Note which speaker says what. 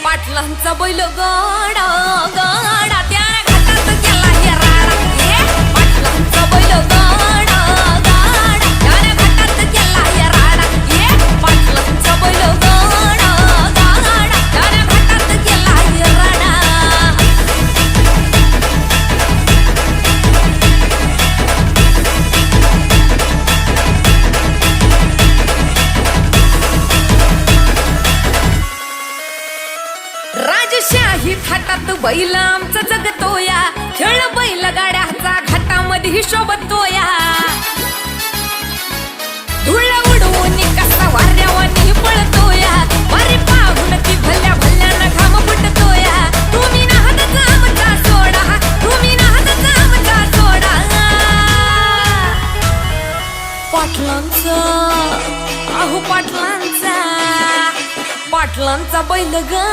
Speaker 1: पाटलांचा बैल गाडा गाडा त्या घाटात गेला हे राडा हे पाटलांचा बैल गाडा गाडा त्या घाटात गेला हे राडा हे पाटलांचा बैल गाडा गाडा त्या घाटात गेला हे राडा राजशाही थाटात बैल आमचा जगतोया खेळ बैल गाड्याचा घाटामध्ये शोभतोया धुळ उडवून कसा वाऱ्यावानी पळतोया वारी पाहून ती भल्या भल्यानं घाम फुटतोया तुम्ही नाहतचा आमचा सोडा तुम्ही नाहतचा आमचा सोडा पाटलांचा अहो पाटलांचा बैल ग